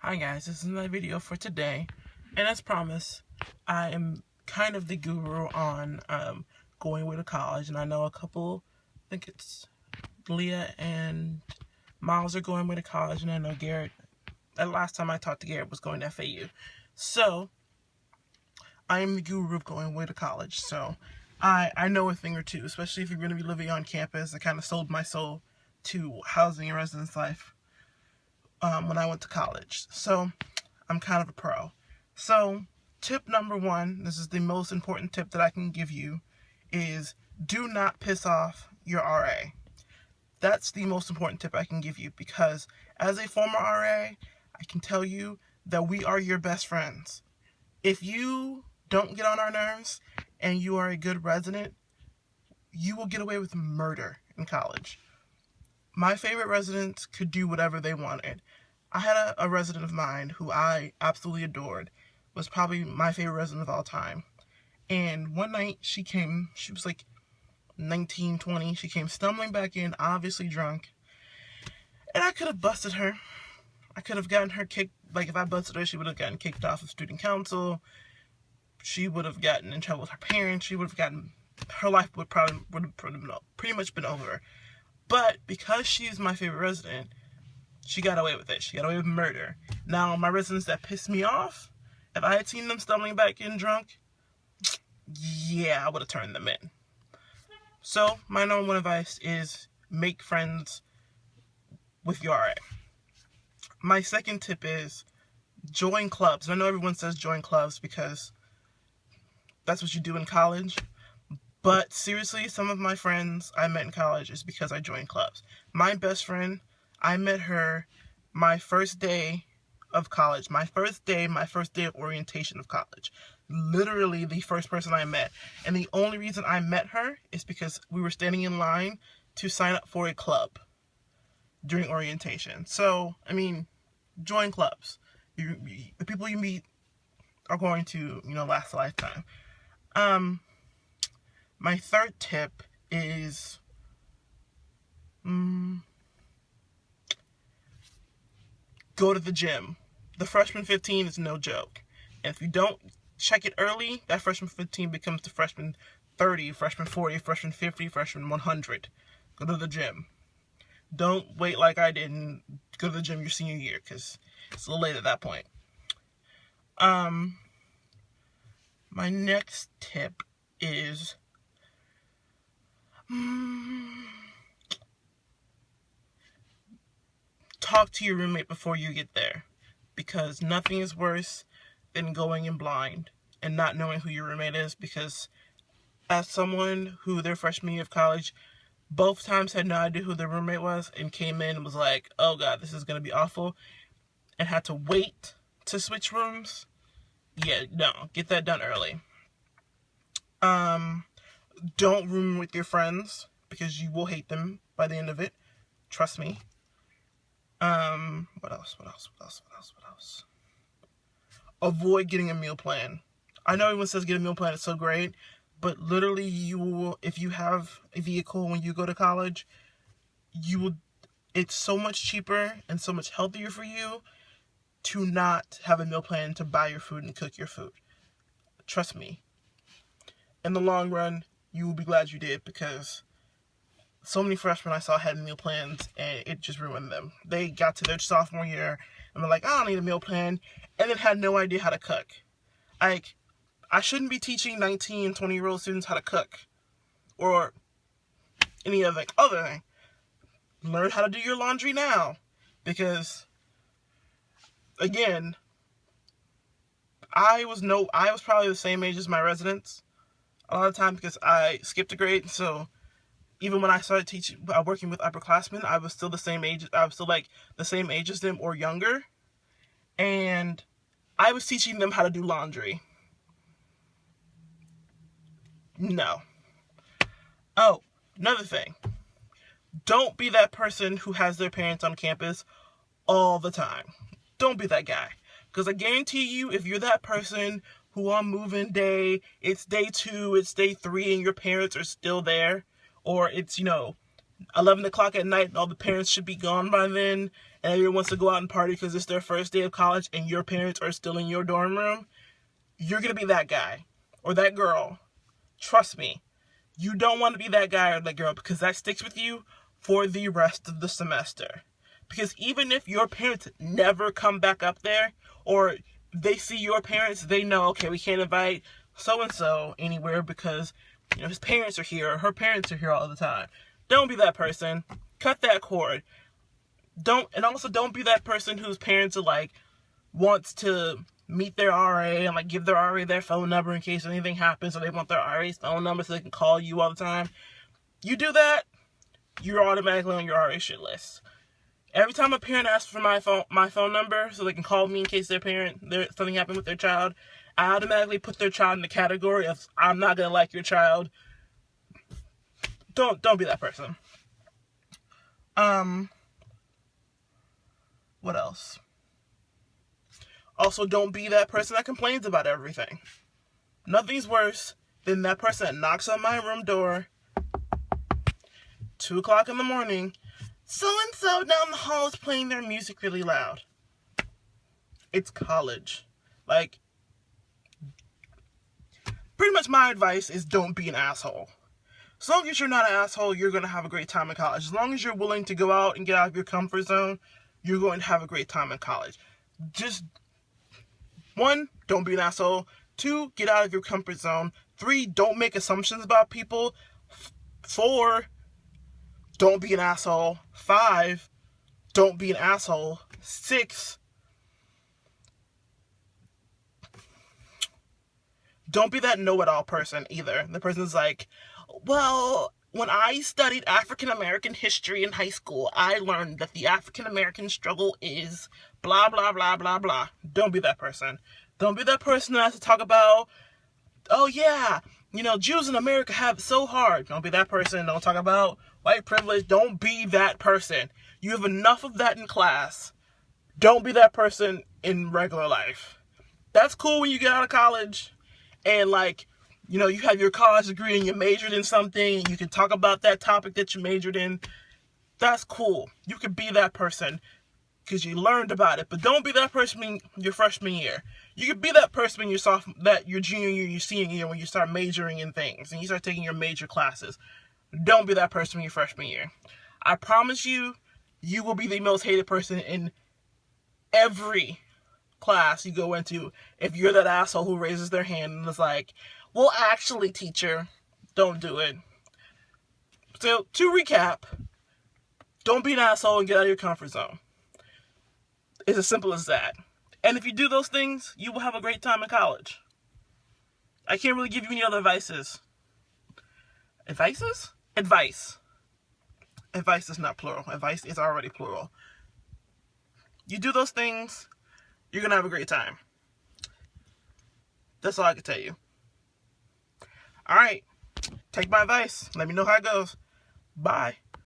Hi guys, this is my video for today, and as promised, I am kind of the guru on going away to college, and I know a couple, I think it's Leah and Miles are going away to college, and I know Garrett, the last time I talked to Garrett was going to FAU. So, I am the guru of going away to college, so I know a thing or two, especially if you're going to be living on campus. I kind of sold my soul to housing and residence life when I went to college. So, I'm kind of a pro. So, tip number one, this is the most important tip that I can give you, is do not piss off your RA. That's the most important tip I can give you, because as a former RA, I can tell you that we are your best friends. If you don't get on our nerves and you are a good resident, you will get away with murder in college. My favorite residents could do whatever they wanted. I had a resident of mine who I absolutely adored, was probably my favorite resident of all time. And one night she was like 19, 20, she came stumbling back in, obviously drunk. And I could have busted her. I could have gotten her kicked, like if I busted her, she would have gotten kicked off of student council. She would have gotten in trouble with her parents. She would have gotten, her life would have pretty much been over. But because she's my favorite resident, she got away with it. She got away with murder. Now, my residents that pissed me off, if I had seen them stumbling back in drunk, yeah, I would have turned them in. So, my number one advice is make friends with your RA. My second tip is join clubs. I know everyone says join clubs because that's what you do in college. But seriously, some of my friends I met in college is because I joined clubs. My best friend, I met her my first day of college. My first day of orientation of college. Literally the first person I met. And the only reason I met her is because we were standing in line to sign up for a club during orientation. So, I mean, join clubs. The people you meet are going to, last a lifetime. My third tip is go to the gym. The freshman 15 is no joke. And if you don't check it early, that freshman 15 becomes the freshman 30, freshman 40, freshman 50, freshman 100. Go to the gym. Don't wait like I did and go to the gym your senior year, because it's a little late at that point. My next tip is talk to your roommate before you get there, because nothing is worse than going in blind and not knowing who your roommate is. Because as someone who their freshman year of college both times had no idea who their roommate was and came in and was like, oh god, this is going to be awful, and had to wait to switch rooms, yeah, no, get that done early. Don't room with your friends, because you will hate them by the end of it. Trust me. What else? Avoid getting a meal plan. I know everyone says get a meal plan, it's so great, but literally you will, if you have a vehicle when you go to college, it's so much cheaper and so much healthier for you to not have a meal plan, to buy your food and cook your food. Trust me. In the long run, you will be glad you did, because so many freshmen I saw had meal plans and it just ruined them. They got to their sophomore year and were like, I don't need a meal plan, and then had no idea how to cook. Like, I shouldn't be teaching 19, 20-year-old students how to cook or any other thing. Learn how to do your laundry now, because again, I was probably the same age as my residents a lot of the time, because I skipped a grade. So even when I started working with upperclassmen, I was still the same age. I was still like the same age as them or younger. And I was teaching them how to do laundry. No. Oh, another thing. Don't be that person who has their parents on campus all the time. Don't be that guy. Because I guarantee you, if you're that person who on move-in day, it's day 2, it's day 3, and your parents are still there, or it's, 11 o'clock at night and all the parents should be gone by then, and everyone wants to go out and party because it's their first day of college and your parents are still in your dorm room, you're going to be that guy or that girl. Trust me. You don't want to be that guy or that girl because that sticks with you for the rest of the semester. Because even if your parents never come back up there, or they see your parents, they know, okay, we can't invite so-and-so anywhere because, you know, his parents are here or her parents are here all the time. Don't be that person. Cut that cord. Don't be that person whose parents are like, wants to meet their RA and like give their RA their phone number in case anything happens, or they want their RA's phone number so they can call you all the time. You do that, you're automatically on your RA shit list. Every time a parent asks for my phone number so they can call me in case something happened with their child, I automatically put their child in the category of I'm not gonna like your child. Don't be that person. What else? Also, don't be that person that complains about everything. Nothing's worse than that person that knocks on my room door 2 o'clock in the morning. So-and-so down the hall is playing their music really loud. It's college. Like, pretty much my advice is don't be an asshole. As long as you're not an asshole, you're going to have a great time in college. As long as you're willing to go out and get out of your comfort zone, you're going to have a great time in college. Just, 1, don't be an asshole. 2, get out of your comfort zone. 3, don't make assumptions about people. 4, don't be an asshole. 5, don't be an asshole. 6, don't be that know-it-all person either. The person's like, well, when I studied African American history in high school, I learned that the African American struggle is blah, blah, blah, blah, blah. Don't be that person. Don't be that person that has to talk about, oh yeah, you know, Jews in America have it so hard. Don't be that person. Don't talk about white privilege. Don't be that person. You have enough of that in class. Don't be that person in regular life. That's cool when you get out of college and, like, you know, you have your college degree and you majored in something and you can talk about that topic that you majored in. That's cool. You could be that person because you learned about it. But don't be that person in your freshman year. You could be that person in your junior year, your senior year, when you start majoring in things and you start taking your major classes. Don't be that person in your freshman year. I promise you, you will be the most hated person in every class you go into if you're that asshole who raises their hand and is like, well, actually, teacher, don't do it. So, to recap, don't be an asshole and get out of your comfort zone. It's as simple as that. And if you do those things, you will have a great time in college. I can't really give you any other advices. Advices? Advice. Advice is not plural. Advice is already plural. You do those things, you're going to have a great time. That's all I can tell you. Alright, take my advice. Let me know how it goes. Bye.